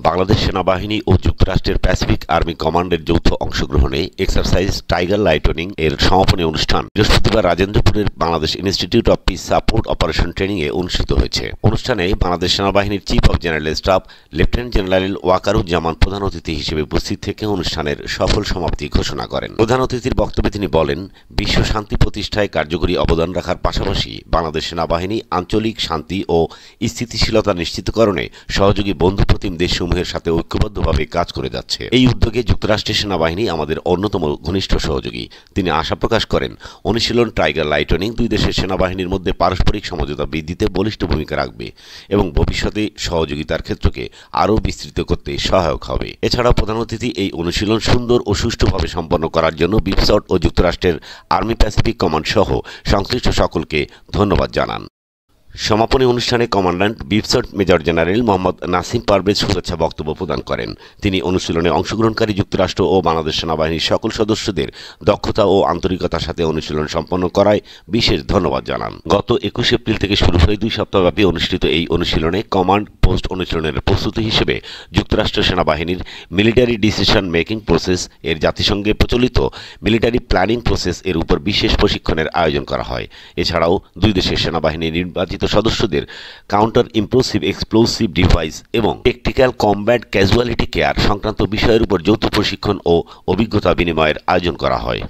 বাংলাদেশ সেনাবাহিনী ও যুক্তরাষ্ট্রের Pacific army কমান্ডের যৌথ অংশগ্রহণে এক্সারসাইজ টাইগার লাইটনিং এর সমাপনী অনুষ্ঠান বৃহস্পতিবার রাজেন্দ্রপুরের Bangladesh institute of peace support operation training এ অনুষ্ঠিত হয়েছে। অনুষ্ঠানে বাংলাদেশ সেনাবাহিনীর chief of general staff lieutenant general Wakeruzzaman প্রধান অতিথি হিসেবে উপস্থিত থেকে অনুষ্ঠানের সফল সমাপ্তি ঘোষণা করেন। প্রধান অতিথির বক্তব্যে তিনি বলেন, বিশ্ব শান্তি প্রতিষ্ঠায় কার্যকরী অবদান রাখার পাশাপাশি বাংলাদেশ সেনাবাহিনী আঞ্চলিক শান্তি ও স্থিতিশীলতা নিশ্চিতকরণে সহযোগী বন্ধুপ্রতিম দেশসমূহের সাথে ঐক্যবদ্ধভাবে কাজ করে যাচ্ছে। এই উদ্যোগে যুক্তরাষ্ট্রের সেনাবাহিনী আমাদের অন্যতম ঘনিষ্ঠ সহযোগী। তিনি আশা প্রকাশ করেন, অনুশীলন টাইগার লাইটনিং দুই দেশের সেনাবাহিনীর মধ্যে পারস্পরিক সমঝোতা বৃদ্ধিতে বলিষ্ঠ ভূমিকা রাখবে এবং ভবিষ্যতে সহযোগিতার ক্ষেত্রকে আরও বিস্তৃত করতে সহায়ক হবে। এছাড়াও প্রধান অতিথি এই অনুশীলন সুন্দর ও সুষ্ঠুভাবে সম্পন্ন করার জন্য বিপসট ও যুক্তরাষ্ট্রের আর্মি প্যাসিফিক কমান্ড সহ সংশ্লিষ্ট সকলকে ধন্যবাদ জানান। সমাপনী অনুষ্ঠানে commandant BIPSOT major general Mohammad Nasim Parvez শুভেচ্ছা বক্তব্য প্রদান করেন। তিনি অনুশীলনে অংশগ্রহণকারী যুক্তরাষ্ট্র ও বাংলাদেশ সেনাবাহিনীর সকল সদস্যদের দক্ষতা ও আন্তরিকতার সাথে অনুশীলন সম্পন্ন করায় বিশেষ ধন্যবাদ জানান। গত 21 এপ্রিল থেকে শুরু হয়ে 2 সপ্তাহব্যাপী অনুষ্ঠিত এই অনুশীলনে কমান্ড পোস্ট অনুশীলনের প্রস্তুতি হিসেবে যুক্তরাষ্ট্র সেনাবাহিনীর মিলিটারি ডিসিশন মেকিং প্রসেস এর জাতিসংঘে প্রচলিত মিলিটারি প্ল্যানিং প্রসেস এর উপর বিশেষ প্রশিক্ষণের আয়োজন করা হয়। এছাড়াও দুই দেশের সেনাবাহিনীর নির্বাচিত সদস্যদের কাউন্টার ইমপ্লোসিভ এক্সপ্লোসিভ ডিভাইস এবং টেকটিক্যাল কমব্যাট ক্যাজুয়ালিটি কেয়ার সংক্রান্ত বিষয়ের উপর যৌথ প্রশিক্ষণ ও অভিজ্ঞতা বিনিময়ের আয়োজন করা হয়।